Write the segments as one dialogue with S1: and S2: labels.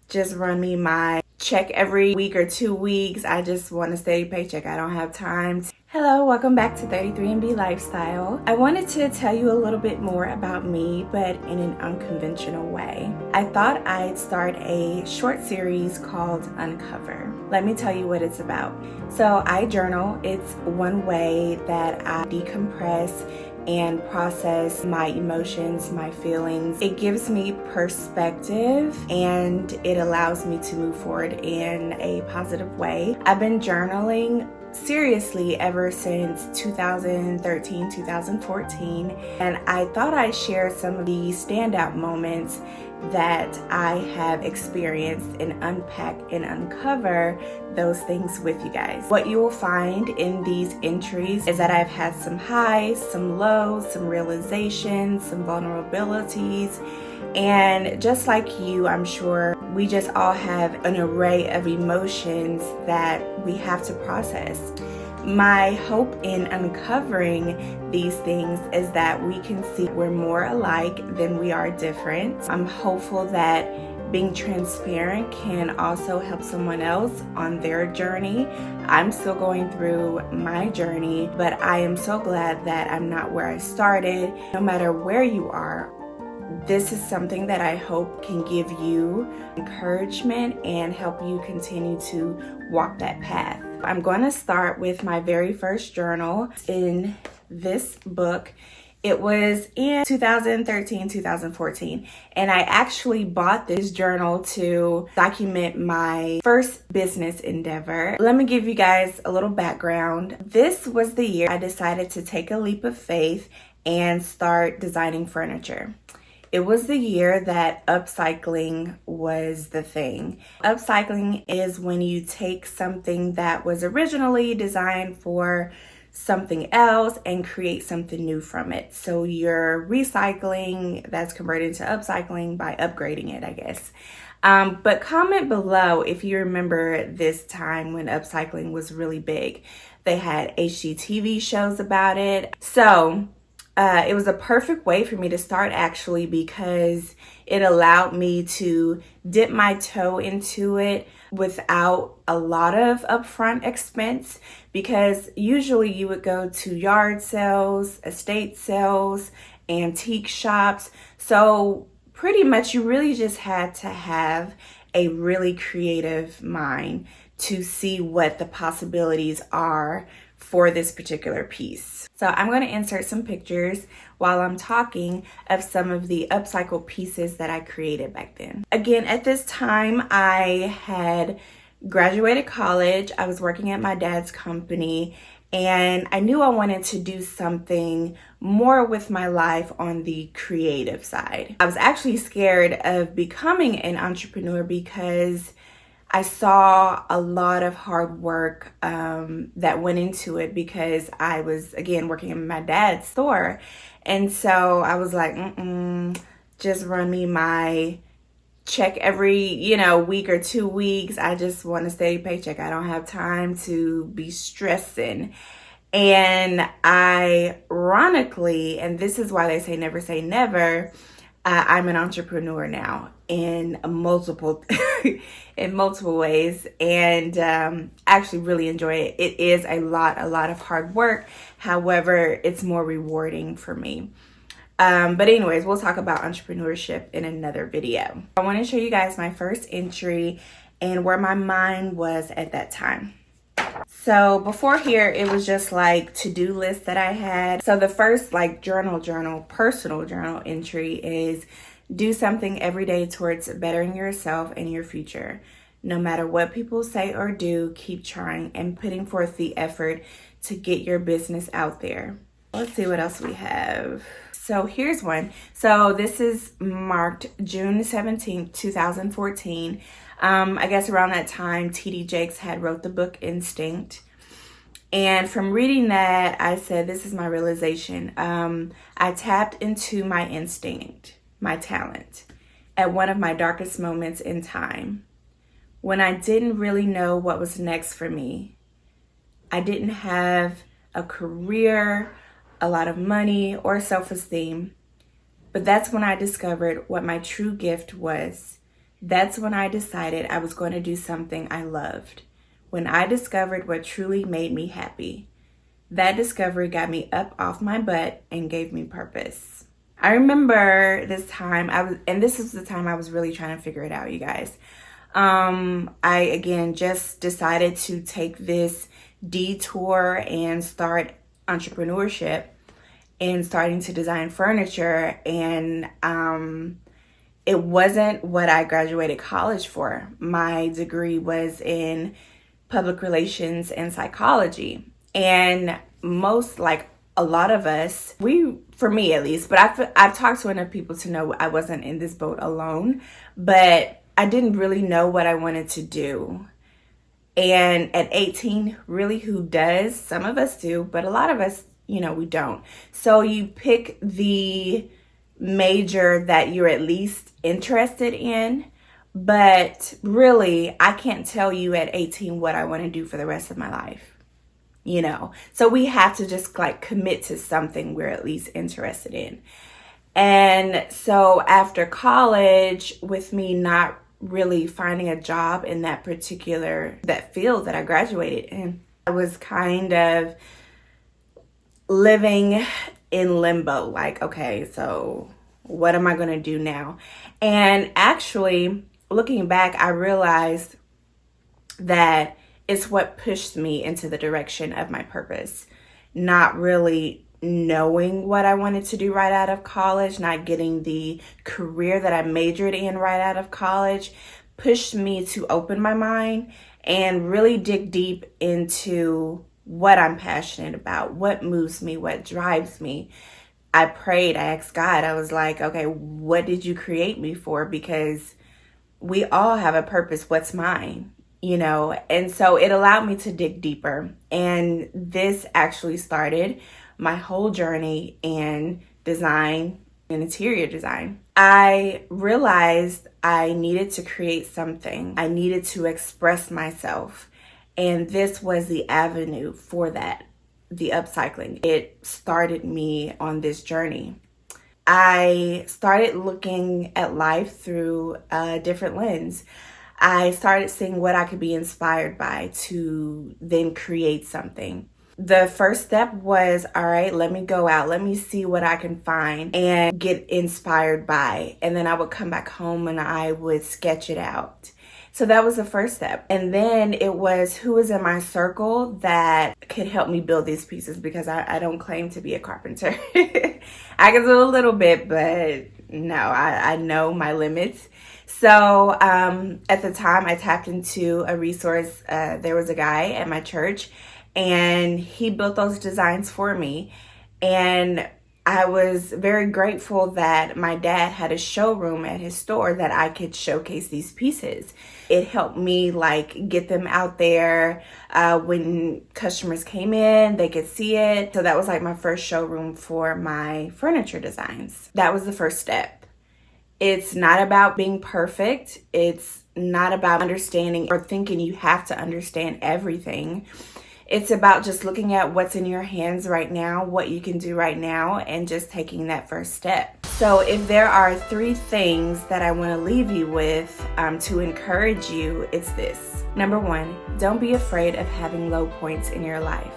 S1: just run me my check every week or 2 weeks. I just want a steady paycheck. I don't have time. Hello, welcome back to 33andB Lifestyle. I wanted to tell you a little bit more about me, but in an unconventional way. I thought I'd start a short series called Uncover. Let me tell you what it's about. So I journal. It's one way that I decompress and process my emotions, my feelings. It gives me perspective and it allows me to move forward in a positive way. I've been journaling seriously ever since 2013, 2014, and I thought I'd share some of the standout moments that I have experienced and unpack and uncover those things with you guys. What you will find in these entries is that I've had some highs, some lows, some realizations, some vulnerabilities, and just like you, I'm sure we just all have an array of emotions that we have to process. My hope in uncovering these things is that we can see we're more alike than we are different. I'm hopeful that being transparent can also help someone else on their journey. I'm still going through my journey, but I am so glad that I'm not where I started. No matter where you are, this is something that I hope can give you encouragement and help you continue to walk that path. I'm going to start with my very first journal in this book. It was in 2013, 2014, and I actually bought this journal to document my first business endeavor. Let me give you guys a little background. This was the year I decided to take a leap of faith and start designing furniture. It was the year that upcycling was the thing. Upcycling is when you take something that was originally designed for something else and create something new from it. So you're recycling, that's converted to upcycling by upgrading it, I guess. But comment below if you remember this time when upcycling was really big. They had HGTV shows about it. So it was a perfect way for me to start actually, because it allowed me to dip my toe into it without a lot of upfront expense, because usually you would go to yard sales, estate sales, antique shops. So pretty much you really just had to have a really creative mind to see what the possibilities are for this particular piece. So I'm going to insert some pictures while I'm talking of some of the upcycled pieces that I created back then. Again, at this time, I had graduated college. I was working at my dad's company, and I knew I wanted to do something more with my life on the creative side. I was actually scared of becoming an entrepreneur because I saw a lot of hard work that went into it, because I was, again, working in my dad's store. And so I was like, just run me my check every, week or 2 weeks. I just want a steady paycheck. I don't have time to be stressing. And ironically, and this is why they say never, I'm an entrepreneur now in multiple ways, and actually really enjoy it. It is a lot of hard work. However, it's more rewarding for me. But anyways, we'll talk about entrepreneurship in another video. I want to show you guys my first entry and where my mind was at that time. So before here, it was just like to-do list that I had. So the first personal journal entry is do something every day towards bettering yourself and your future. No matter what people say or do, keep trying and putting forth the effort to get your business out there. Let's see what else we have. So here's one. So this is marked June 17th, 2014. I guess around that time, T.D. Jakes had wrote the book Instinct. And from reading that, I said, this is my realization. I tapped into my instinct, my talent, at one of my darkest moments in time, when I didn't really know what was next for me. I didn't have a career, a lot of money, or self-esteem. But that's when I discovered what my true gift was: That's when I decided I was going to do something I loved. When I discovered what truly made me happy. That discovery got me up off my butt and gave me purpose. I remember this time this is the time I was really trying to figure it out, you guys. I again just decided to take this detour and start entrepreneurship and starting to design furniture, and it wasn't what I graduated college for. My degree was in public relations and psychology, and a lot of us, for me at least, but I've talked to enough people to know I wasn't in this boat alone, but I didn't really know what I wanted to do. And at 18, really, who does? Some of us do, but a lot of us, we don't. So you pick the major that you're at least interested in, but really, I can't tell you at 18 what I want to do for the rest of my life. So we have to just commit to something we're at least interested in. And so after college, with me not really finding a job in that field that I graduated in, I was kind of living in limbo. Okay, so what am I going to do now? And actually, looking back, I realized that it's what pushed me into the direction of my purpose. Not really knowing what I wanted to do right out of college, not getting the career that I majored in right out of college, pushed me to open my mind and really dig deep into what I'm passionate about, what moves me, what drives me. I prayed, I asked God, I was like, okay, what did you create me for? Because we all have a purpose. What's mine? And so it allowed me to dig deeper. And this actually started my whole journey in design and interior design. I realized I needed to create something. I needed to express myself. And this was the avenue for that, the upcycling. It started me on this journey. I started looking at life through a different lens. I started seeing what I could be inspired by to then create something. The first step was, all right, let me go out. Let me see what I can find and get inspired by. And then I would come back home and I would sketch it out. So that was the first step. And then it was who was in my circle that could help me build these pieces, because I don't claim to be a carpenter. I can do a little bit, but no, I know my limits. So at the time, I tapped into a resource. There was a guy at my church, and he built those designs for me. And I was very grateful that my dad had a showroom at his store that I could showcase these pieces. It helped me get them out there. When customers came in, they could see it. So that was my first showroom for my furniture designs. That was the first step. It's not about being perfect. It's not about understanding or thinking you have to understand everything. It's about just looking at what's in your hands right now, what you can do right now, and just taking that first step. So if there are 3 things that I want to leave you with to encourage you, it's this. Number 1, don't be afraid of having low points in your life.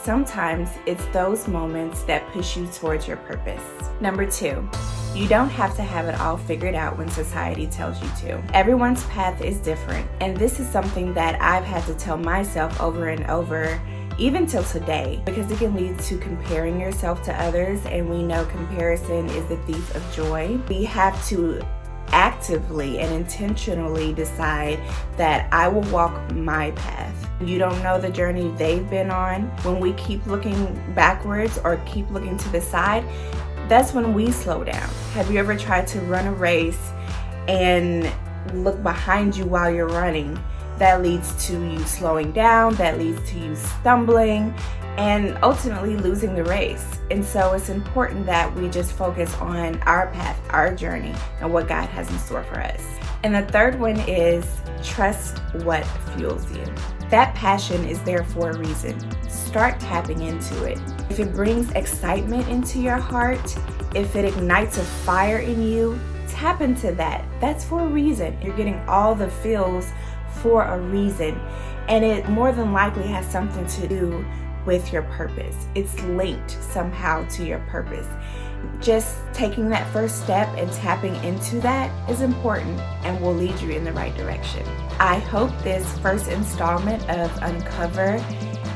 S1: Sometimes it's those moments that push you towards your purpose. Number 2, you don't have to have it all figured out when society tells you to. Everyone's path is different, and this is something that I've had to tell myself over and over, even till today, because it can lead to comparing yourself to others, and we know comparison is the thief of joy. We have to actively and intentionally decide that I will walk my path. You don't know the journey they've been on. When we keep looking backwards or keep looking to the side, that's when we slow down. Have you ever tried to run a race and look behind you while you're running? That leads to you slowing down, that leads to you stumbling, and ultimately losing the race. And so it's important that we just focus on our path, our journey, and what God has in store for us. And the third one is trust what fuels you. That passion is there for a reason. Start tapping into it. If it brings excitement into your heart, if it ignites a fire in you, tap into that. That's for a reason. You're getting all the feels for a reason, and it more than likely has something to do with your purpose. It's linked somehow to your purpose. Just taking that first step and tapping into that is important and will lead you in the right direction. I hope this first installment of Uncover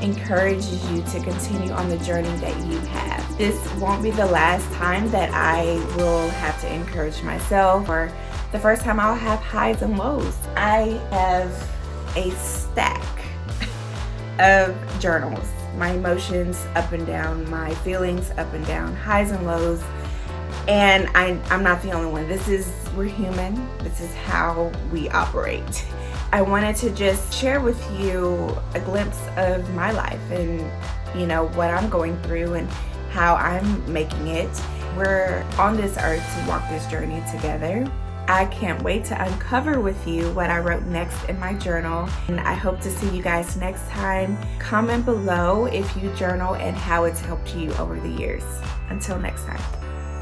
S1: encourages you to continue on the journey that you have. This won't be the last time that I will have to encourage myself, or the first time I'll have highs and lows. I have a stack of journals. My emotions up and down, my feelings up and down, highs and lows. And I'm not the only one. We're human. This is how we operate. I wanted to just share with you a glimpse of my life and, what I'm going through and how I'm making it. We're on this earth to walk this journey together. I can't wait to uncover with you what I wrote next in my journal, and I hope to see you guys next time. Comment below if you journal and how it's helped you over the years. Until next time.